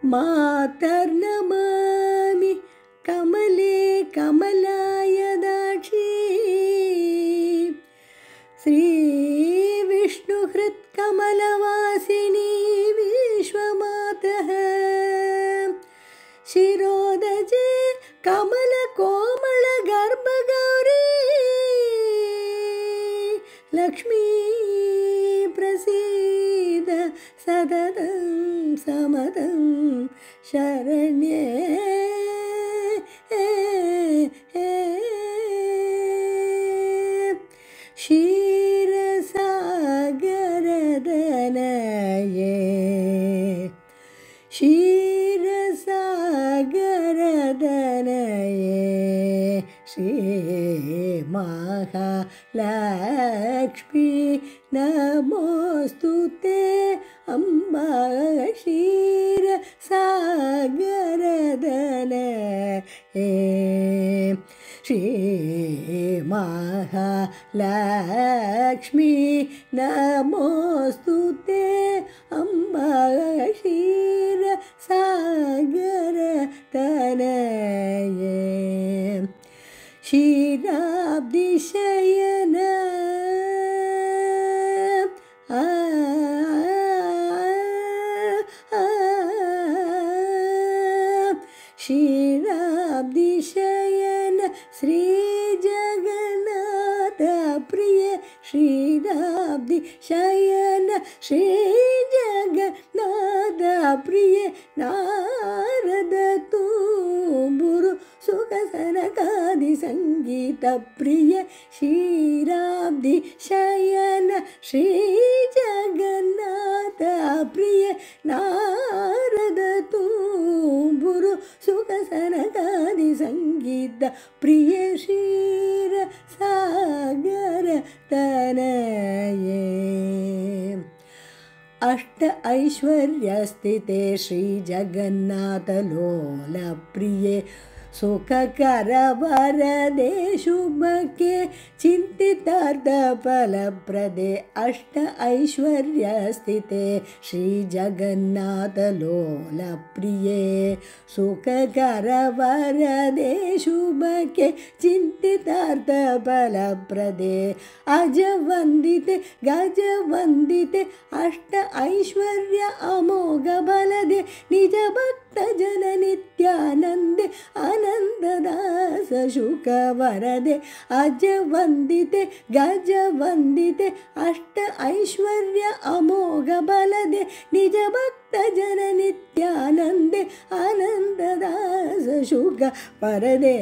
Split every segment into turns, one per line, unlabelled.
मातर्नमामि कमले कमलाय दाक्षी श्रीविष्णुहृत्कमलवासिनी विश्वमातः शिरोदजे कमलकोमलगर्भगौरी लक्ष्मी प्रसीद सततं समतं शरण्ये क्षीरसागरदनये क्षीरसागरदनये श्रीमहालक्ष्मी नमोस्तुते अम्बा क्षीरसागरदनये श्रीमहालक्ष्मी नमोस्तुते अम्बा क्षीरसागरदनये क्षीराब्धिशयन क्षीराब्धिशयन श्रीजगन्नाथ प्रिय क्षीराब्धिशयन श्रीजगन्नाथ प्रिय नारद तुम्बुरु सुखसनकादि संगीत प्रिय क्षीराब्धिशयन श्रीजगन्नाथ प्रिय नारद तुम्बुरु सुखसनकादि संगीत प्रिय क्षीरसागरतनये अष्ट ऐश्वर्यस्थिते श्रीजगन्नाथलोलप्रिये सुखकरवरदे शुभके चिन्तितार्थफलप्रदे अष्ट ऐश्वर्यस्थिते श्रीजगन्नाथलोलप्रिये सुखकरवरदे शुभके चिन्तितार्थफलप्रदे अजवन्दिते गजवन्दिते अष्ट ऐश्वर्य अमोघबलदे निजभक्तजन नित्यानन्दे आनन्ददास शुकवरदे अजवन्दिते गजवन्दिते अष्ट ऐश्वर्य अमोघबलदे निजभक्तजन नित्यानन्दे आनन्ददास शुकवरदे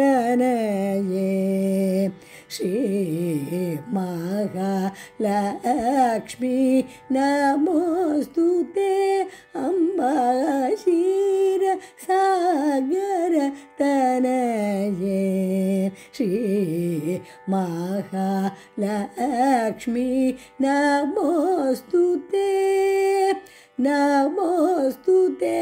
क्षीरसागरतनये श्रीमहालक्ष्मी नमोस्तुते अम्बा क्षीरसागरतनये श्रीमहालक्ष्मी नमोस्तुते नमोस्तुते